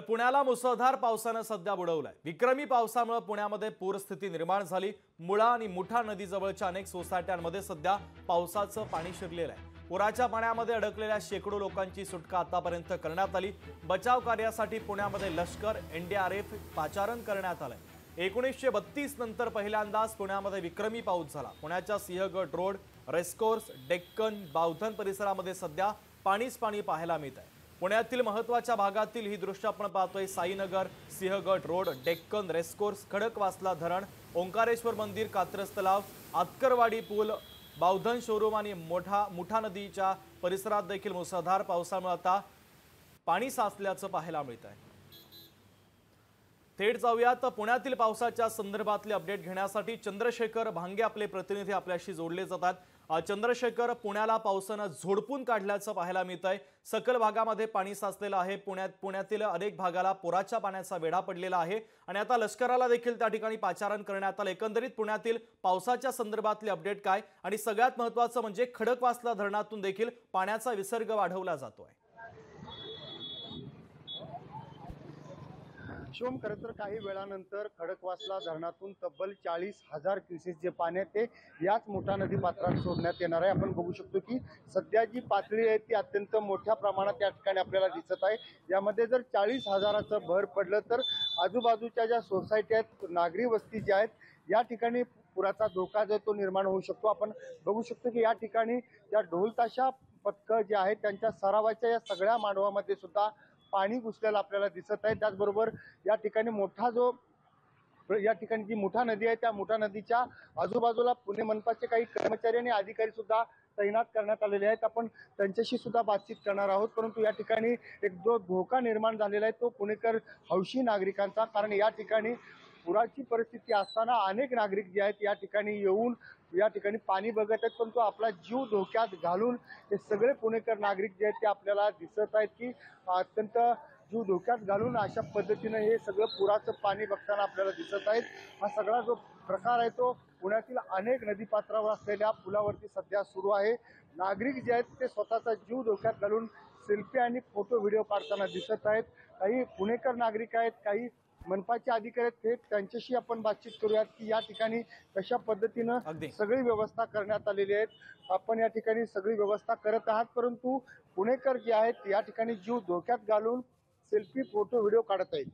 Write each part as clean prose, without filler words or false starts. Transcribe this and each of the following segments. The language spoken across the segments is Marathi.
पुण्याला मुसळधार पावसाने सध्या बुडवलाय। विक्रमी पावसामुळे पुण्यामध्ये पूरस्थिती निर्माण झाली। मुळा आणि मुठा नदीजवळच्या अनेक सोसायट्यांमध्ये सध्या पावसाचं पाणी शिरलेलं आहे। पुराच्या पाण्यामध्ये अडकलेल्या शेकडो लोकांची सुटका आतापर्यंत करण्यात आली। बचाव कार्यासाठी पुण्यामध्ये लष्कर एनडीआरएफ पाचारण करण्यात आलंय। 1932 नंतर पहिल्यांदाच पुण्यामध्ये विक्रमी पाऊस झाला। पुण्याच्या सिंहगड रोड, रेसकोर्स, डेक्कन, बावधन परिसरामध्ये सध्या पाणीच पाणी पाहायला मिळत आहे। पुण्यातील महत्त्वाच्या भागातील ही दृश्य आपण पाहतोय। साईनगर, सिंहगड रोड, डेक्कन, रेसकोर्स, खडकवासला धरण, ओंकारेश्वर मंदिर, कात्रज तलाव, आतकरवाडी पूल, बावधन शोरूम आणि मुठा नदीच्या परिसरात देखील मुसळधार पावसामुळे आता पाणी साचल्याचं पाहायला मिळत आहे। थेट जाऊयात पुण्यातील पावसाच्या संदर्भातले अपडेट घेण्यासाठी चंद्रशेखर भांगे आपले प्रतिनिधी आपल्याशी जोडले जातात। चंद्रशेखर, पुण्याला पावसाने झोडपून काढल्याचं पाहायला मिळत आहे। सकल भागामध्ये पाणी साचलेलं आहे। पुण्यातील अनेक भागाला पुराच्या पाण्याचा वेढा पडलेला आहे आणि आता लष्कराला देखील त्या ठिकाणी पाचारण करण्यात आलं। एकंदरीत पुण्यातील पावसाच्या संदर्भातले अपडेट काय आणि सगळ्यात महत्त्वाचं म्हणजे खडकवासला धरणातून देखील पाण्याचा विसर्ग वाढवला जातोय। शिवम, खरं तर काही वेळानंतर खडकवासला धरणातून तब्बल 40,000 क्युसेस जे पाणी आहे ते याच मुठा नदी पात्रात सोडण्यात येणार आहे। आपण बघू शकतो की सध्या जी पातळी आहे ती अत्यंत मोठ्या प्रमाणात या ठिकाणी आपल्याला दिसत आहे। यामध्ये जर 40,000चं भर पडलं तर आजूबाजूच्या ज्या सोसायटी आहेत, नागरी वस्ती ज्या आहेत, या ठिकाणी पुराचा धोका जो तो निर्माण होऊ शकतो। आपण बघू शकतो की या ठिकाणी ज्या ढोलताशा पथकं जे आहेत त्यांच्या सरावाच्या या सगळ्या मांडवामध्ये सुद्धा पाणी घुसलेलं आपल्याला दिसत आहे। त्याचबरोबर या ठिकाणी जी मुठा नदी आहे त्या मुठा नदीच्या आजूबाजूला पुणे मनपाचे काही कर्मचारी आणि अधिकारी सुद्धा तैनात करण्यात आलेले आहेत। आपण त्यांच्याशी सुद्धा बातचीत करणार आहोत। परंतु या ठिकाणी एक जो धोका निर्माण झालेला आहे तो पुणेकर हौशी नागरिकांचा, कारण या ठिकाणी पुराची परिस्थिती असताना अनेक नागरिक जे आहेत या ठिकाणी येऊन या ठिकाणी पाणी बघत आहेत, परंतु आपला जीव धोक्यात घालून हे सगळे पुणेकर नागरिक जे आहेत ते आपल्याला दिसत आहेत की अत्यंत जीव धोक्यात घालून अशा पद्धतीने हे सगळं पुराचं पाणी बघताना आपल्याला दिसत आहेत। हा सगळा जो प्रकार आहे तो पुण्यातील अनेक नदीपात्रावर असलेल्या पुलावरती सध्या सुरू आहे। नागरिक जे आहेत ते स्वतःचा जीव धोक्यात घालून सेल्फी आणि फोटो व्हिडिओ काढताना दिसत आहेत। काही पुणेकर नागरिक आहेत, काही मनपाचे अधिकारी आहेत, थेट त्यांच्याशी आपण बातचीत करूयात की या ठिकाणी कशा पद्धतीनं सगळी व्यवस्था करण्यात आलेली आहे। आपण या ठिकाणी सगळी व्यवस्था करत आहात, परंतु पुणेकर जे आहेत या ठिकाणी जीव धोक्यात घालून सेल्फी फोटो व्हिडिओ काढत आहेत।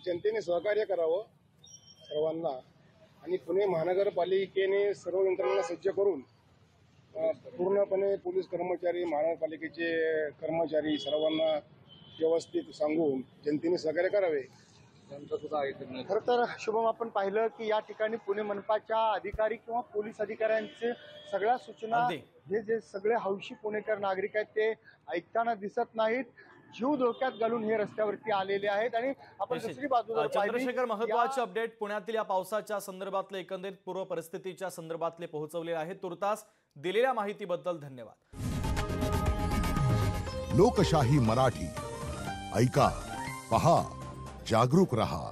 जनतेने सहकार्य करावं सर्वांना आणि पुणे महानगरपालिकेने सर्व यंत्रणा सज्ज करून पूर्णपणे पोलीस कर्मचारी, महानगरपालिकेचे कर्मचारी सर्वांना व्यवस्थित सांगून जनतेने सहकार्य करावे। खरं तर शुभम, आपण पाहिलं की या ठिकाणी पुणे मनपाच्या अधिकारी किंवा पोलीस अधिकाऱ्यांचे सगळ्या सूचना हे जे सगळे हौशी पुणेकर नागरिक आहेत ते ऐकताना दिसत नाहीत। जीव धोक्यात घालून हे रस्त्यावरती आलेले आहेत। आणि आपण दुसरी बाजूला चंद्रशेखर, महत्त्वाचे अपडेट पुण्यातील या पावसाच्या संदर्भातले एकंदरीत पूर्व परिस्थितीच्या संदर्भातले पोहोचवले आहेत। तुर्तास दिलेल्या माहितीबद्दल धन्यवाद। लोकशाही मराठी ऐका, पहा, जागरूक रहा।